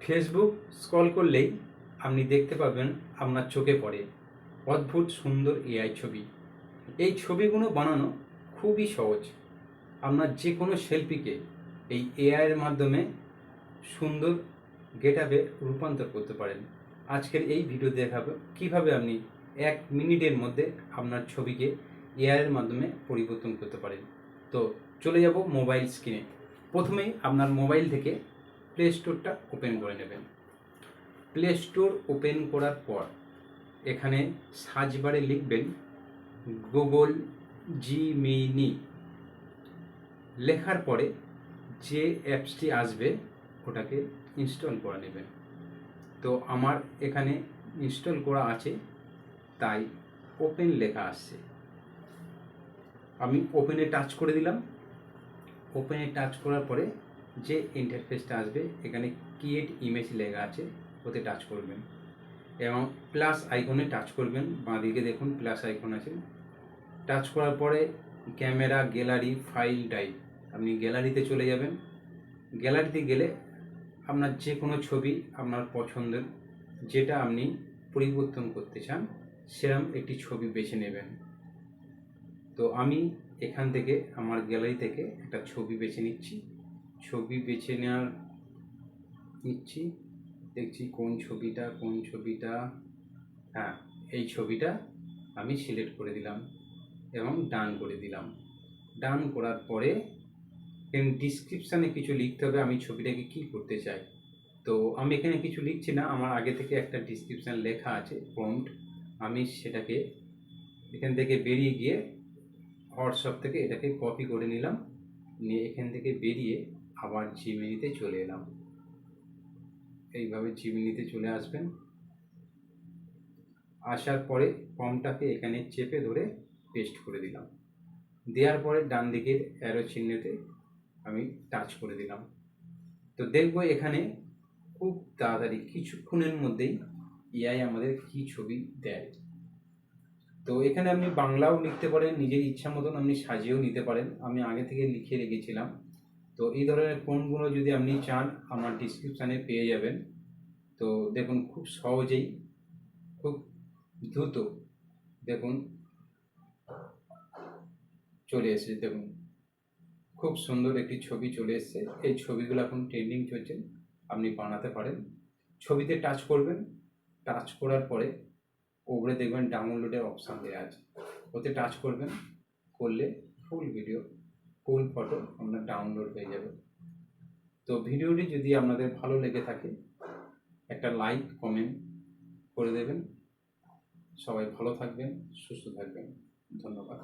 Facebook scroll করলেই আপনি দেখতে পাবেন আপনার চোখে পড়ে অদ্ভুত সুন্দর এআই ছবি। এই ছবিগুলো বানানো খুবই সহজ। আপনার যে কোনো সেলফিকে এই এআইয়ের মাধ্যমে সুন্দর গেটআপে রূপান্তর করতে পারেন। আজকের এই ভিডিও দেখাবো কিভাবে আপনি 1 মিনিটের মধ্যে আপনার ছবিকে এআইয়ের মাধ্যমে পরিবর্তন করতে পারেন। তো চলে যাব মোবাইল স্ক্রিনে। প্রথমেই আপনার মোবাইল থেকে প্লে স্টোরটা ওপেন করে নেবেন। প্লে স্টোর ওপেন করার পর এখানে সার্চ বারে লিখবেন গুগল জিমিনি। লেখার পরে যে অ্যাপসটি আসবে ওটাকে ইনস্টল করে নেবেন। তো আমার এখানে ইনস্টল করা আছে, তাই ওপেন লেখা আসছে। আমি ওপেনে টাচ করে দিলাম। ওপেনে টাচ করার পরে যে ইন্টারফেসটা আসবে এখানে ক্রিয়েট ইমেজ লেখা আছে, ওতে টাচ করবেন এবং প্লাস আইকনে টাচ করবেন। বাঁদিকে দেখুন প্লাস আইকন আছে। টাচ করার পরে ক্যামেরা, গ্যালারি, ফাইল টাইপ, আপনি গ্যালারিতে চলে যাবেন। গ্যালারিতে গেলে আপনার যে কোনো ছবি আপনার পছন্দের, যেটা আপনি পরিবর্তন করতে চান সেরকম একটি ছবি বেছে নেবেন। তো আমি এখান থেকে আমার গ্যালারি থেকে একটা ছবি বেছে নিচ্ছি। ছবি বেছে নিচ্ছি, দেখছি কোন ছবিটা। হ্যাঁ, এই ছবিটা আমি সিলেক্ট করে দিলাম এবং ডান করে দিলাম। ডান করার পরে ডিসক্রিপশানে কিছু লিখতে হবে, আমি ছবিটাকে কী করতে চাই। তো আমি এখানে কিছু লিখছি না, আমার আগে থেকে একটা ডিসক্রিপশান লেখা আছে প্রম্পট। আমি সেটাকে এখান থেকে বেরিয়ে গিয়ে হোয়াটসঅ্যাপ থেকে এটাকে কপি করে নিলাম, নিয়ে এখান থেকে বেরিয়ে আবার জিমিনিতে চলে এলাম। এইভাবে জিমিনিতে চলে আসবেন। আসার পরে ফর্মটাকে এখানে চেপে ধরে পেস্ট করে দিলাম। দেওয়ার পরে ডান দিকের অ্যারো চিহ্নতে আমি টাচ করে দিলাম। তো দেখব এখানে খুব তাড়াতাড়ি কিছুক্ষণের মধ্যেই এআই আমাদের কি ছবি দেয়। তো এখানে আপনি বাংলাও লিখতে পারেন, নিজের ইচ্ছা মতন আপনি সাজিয়েও নিতে পারেন। আমি আগে থেকে লিখে রেখেছিলাম। তো এই ধরনের ফোনগুলো যদি আপনি চান আমার ডিসক্রিপশানে পেয়ে যাবেন। তো দেখুন খুব সহজেই, খুব দ্রুত দেখুন চলে এসেছে। দেখুন খুব সুন্দর একটি ছবি চলে এসেছে। এই ছবিগুলো এখন ট্রেন্ডিং চলছে, আপনি বানাতে পারেন। ছবিতে টাচ করবেন, টাচ করার পরে উপরে দেখবেন ডাউনলোডের অপশান দেওয়া আছে, ওতে টাচ করবেন। করলে ফুল ভিডিও, ফুল ফটো আপনার ডাউনলোড হয়ে যাবে। তো ভিডিওটি যদি আপনাদের ভালো লেগে থাকে একটা লাইক কমেন্ট করে দেবেন। সবাই ভালো থাকবেন, সুস্থ থাকবেন। ধন্যবাদ।